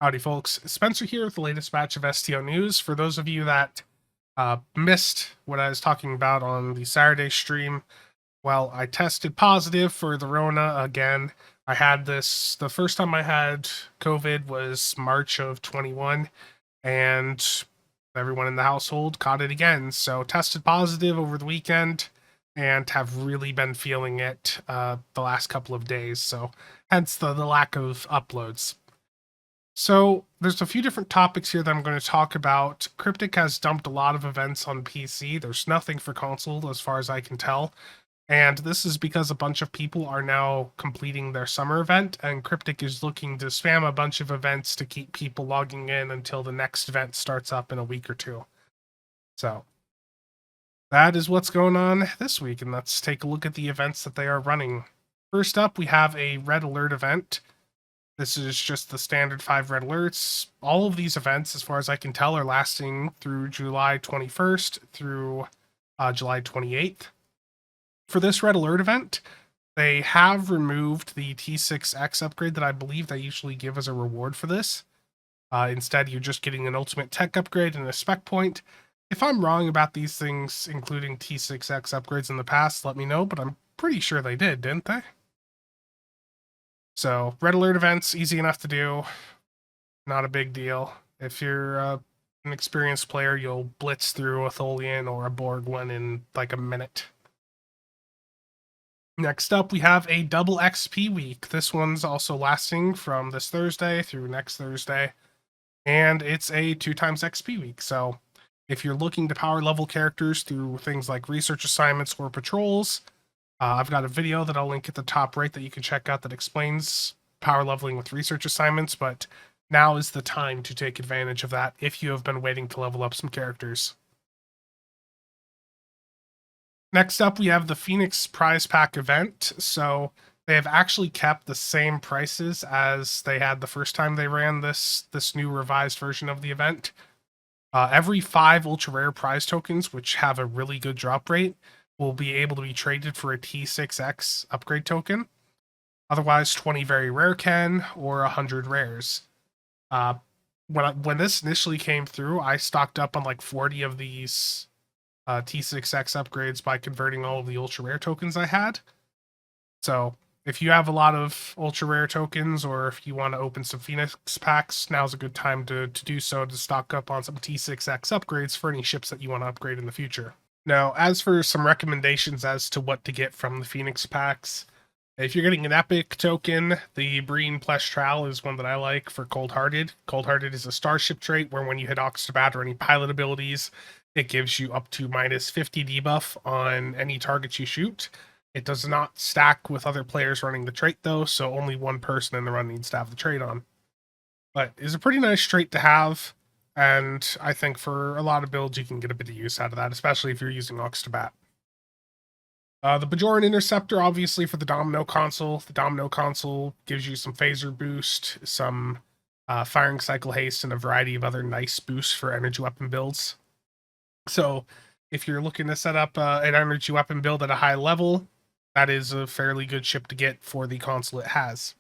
Howdy, folks. Spencer here with the latest batch of STO news. For those of you that missed what I was talking about on the Saturday stream, well, I tested positive for the Rona again. I had this, the first time I had COVID was March of 21, and everyone in the household caught it again. So tested positive over the weekend and have really been feeling it the last couple of days. So hence the lack of uploads. So there's a few different topics here that I'm going to talk about. Cryptic has dumped a lot of events on PC. There's nothing for console as far as I can tell. And this is because a bunch of people are now completing their summer event, and Cryptic is looking to spam a bunch of events to keep people logging in until the next event starts up in a week or two. So that is what's going on this week, and let's take a look at the events that they are running. First up, we have a Red Alert event. This is just the standard 5 red alerts. All of these events, as far as I can tell, are lasting through July 21st through July 28th. For this red alert event, they have removed the T6X upgrade that I believe they usually give as a reward for this. Instead, you're just getting an ultimate tech upgrade and a spec point. If I'm wrong about these things, including T6X upgrades in the past, let me know, but I'm pretty sure they did, didn't they? So, red alert events, easy enough to do. Not a big deal. If you're an experienced player, you'll blitz through a Tholian or a Borg one in like a minute. Next up, we have a double XP week. This one's also lasting from this Thursday through next Thursday. And it's a 2x XP week. So, if you're looking to power level characters through things like research assignments or patrols, I've got a video that I'll link at the top right that you can check out that explains power leveling with research assignments, but now is the time to take advantage of that if you have been waiting to level up some characters. Next up, we have the Phoenix Prize Pack event. So they have actually kept the same prices as they had the first time they ran this new revised version of the event. Every 5 ultra rare prize tokens, which have a really good drop rate, will be able to be traded for a T6X upgrade token. Otherwise, 20 very rare can, or 100 rares. When this initially came through, I stocked up on like 40 of these T6X upgrades by converting all of the ultra rare tokens I had. So if you have a lot of ultra rare tokens, or if you want to open some Phoenix packs, now's a good time to do so, to stock up on some T6X upgrades for any ships that you want to upgrade in the future. Now, as for some recommendations as to what to get from the Phoenix packs, if you're getting an epic token, the Breen Plestral is one that I like for Cold Hearted. Cold Hearted is a starship trait where when you hit Oxtabat or any pilot abilities, it gives you up to minus 50 debuff on any targets you shoot. It does not stack with other players running the trait though, so only one person in the run needs to have the trait on. But it's a pretty nice trait to have. And I think for a lot of builds, you can get a bit of use out of that, especially if you're using Oxtabat. The Bajoran Interceptor, obviously, for the Domino console. The Domino console gives you some phaser boost, some firing cycle haste, and a variety of other nice boosts for energy weapon builds. So if you're looking to set up an energy weapon build at a high level, that is a fairly good ship to get for the console it has.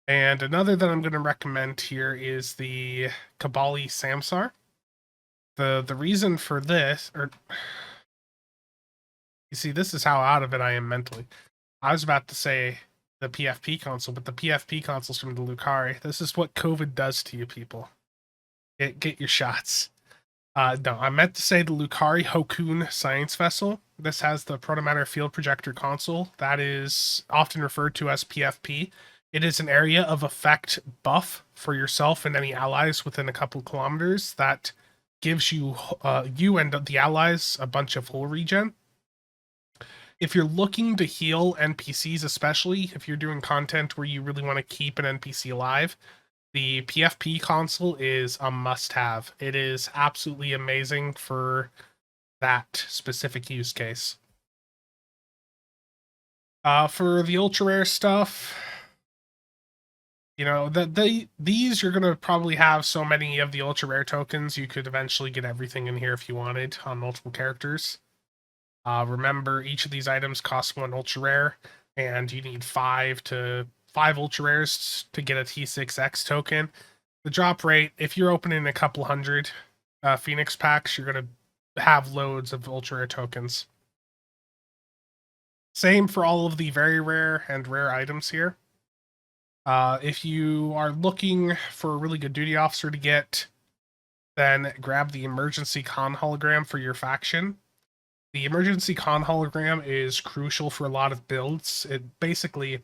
And another that I'm going to recommend here is the Kabali Samsar. The reason for this, or you see, this is how out of it I am mentally. I was about to say the PFP console, but the PFP console's from the Lucari. This is what COVID does to you people. Get your shots. No, I meant to say the Lucari Hokun Science Vessel. This has the Protomatter Field Projector console. That is often referred to as PFP. It is an area of effect buff for yourself and any allies within a couple kilometers that gives you you and the allies a bunch of hull regen. If you're looking to heal NPCs, especially if you're doing content where you really want to keep an NPC alive, the PFP console is a must-have. It is absolutely amazing for that specific use case. For the ultra rare stuff, you know, these you're gonna probably have so many of the ultra rare tokens, you could eventually get everything in here if you wanted on multiple characters. Remember, each of these items costs 1 ultra rare, and you need 5 to 5 ultra rares to get a T6X token. The drop rate, if you're opening a couple hundred Phoenix packs, you're going to have loads of ultra rare tokens. Same for all of the very rare and rare items here. If you are looking for a really good duty officer to get, then grab the emergency con hologram for your faction. The emergency con hologram is crucial for a lot of builds. It basically,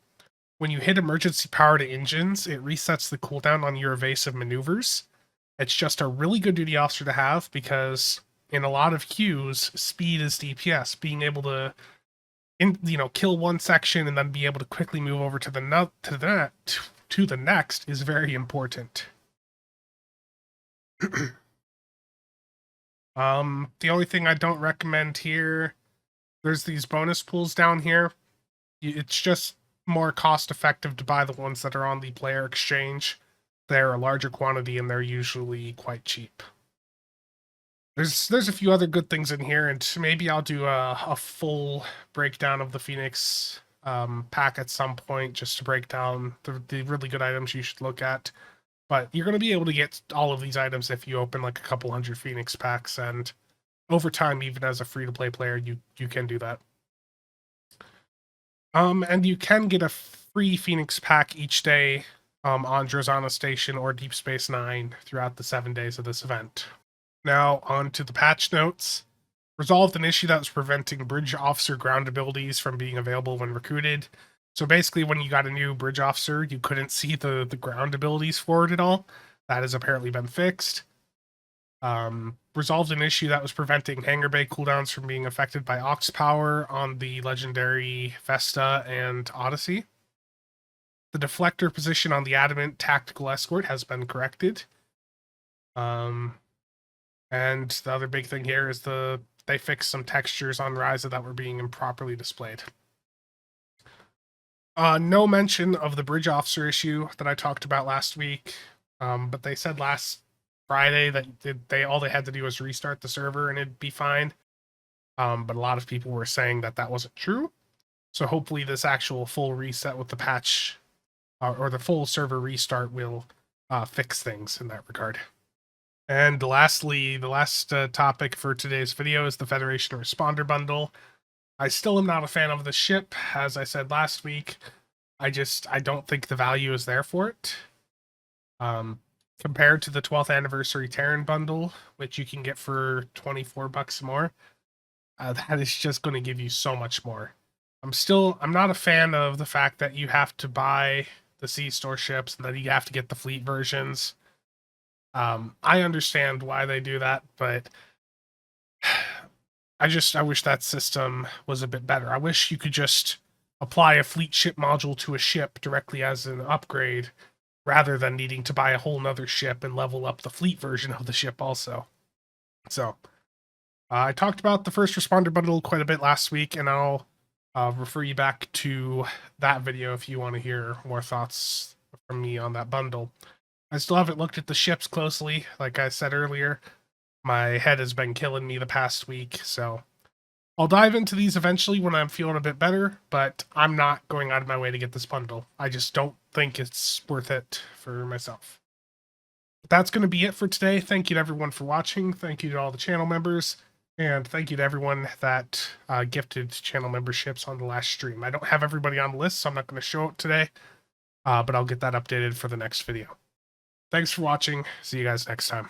when you hit emergency power to engines, it resets the cooldown on your evasive maneuvers. It's just a really good duty officer to have because in a lot of queues, speed is DPS. Being able to, kill one section and then be able to quickly move over to the next is very important. The only thing I don't recommend here, there's these bonus pools down here. It's just more cost effective to buy the ones that are on the player exchange. They're a larger quantity and they're usually quite cheap. There's a few other good things in here, and maybe I'll do a full breakdown of the Phoenix pack at some point, just to break down the really good items you should look at. But you're going to be able to get all of these items if you open like a couple hundred Phoenix packs, and over time, even as a free-to-play player, you can do that. And you can get a free Phoenix pack each day on Drozana Station or Deep Space Nine throughout the 7 days of this event. Now, on to the patch notes. Resolved an issue that was preventing bridge officer ground abilities from being available when recruited. So basically, when you got a new bridge officer, you couldn't see the ground abilities for it at all. That has apparently been fixed. Resolved an issue that was preventing hangar bay cooldowns from being affected by Ox Power on the legendary Vesta and Odyssey. The deflector position on the Adamant Tactical Escort has been corrected. And the other big thing here is they fixed some textures on Ryza that were being improperly displayed. No mention of the bridge officer issue that I talked about last week, but they said last Friday that all they had to do was restart the server and it'd be fine. But a lot of people were saying that wasn't true. So hopefully this actual full reset with the patch or the full server restart will fix things in that regard. And lastly, the last topic for today's video is the Federation Responder Bundle. I still am not a fan of the ship, as I said last week. I don't think the value is there for it. Compared to the 12th Anniversary Terran Bundle, which you can get for $24 more, that is just going to give you so much more. I'm not a fan of the fact that you have to buy the C-Store ships and that you have to get the fleet versions. I understand why they do that, but I wish that system was a bit better. I wish you could just apply a fleet ship module to a ship directly as an upgrade, rather than needing to buy a whole nother ship and level up the fleet version of the ship also. So, I talked about the First Responder Bundle quite a bit last week, and I'll refer you back to that video if you want to hear more thoughts from me on that bundle. I still haven't looked at the ships closely. Like I said earlier, my head has been killing me the past week, so I'll dive into these eventually when I'm feeling a bit better, but I'm not going out of my way to get this bundle. I just don't think it's worth it for myself. But that's going to be it for today. Thank you to everyone for watching. Thank you to all the channel members, and thank you to everyone that gifted channel memberships on the last stream. I don't have everybody on the list, so I'm not going to show it today, but I'll get that updated for the next video. Thanks for watching. See you guys next time.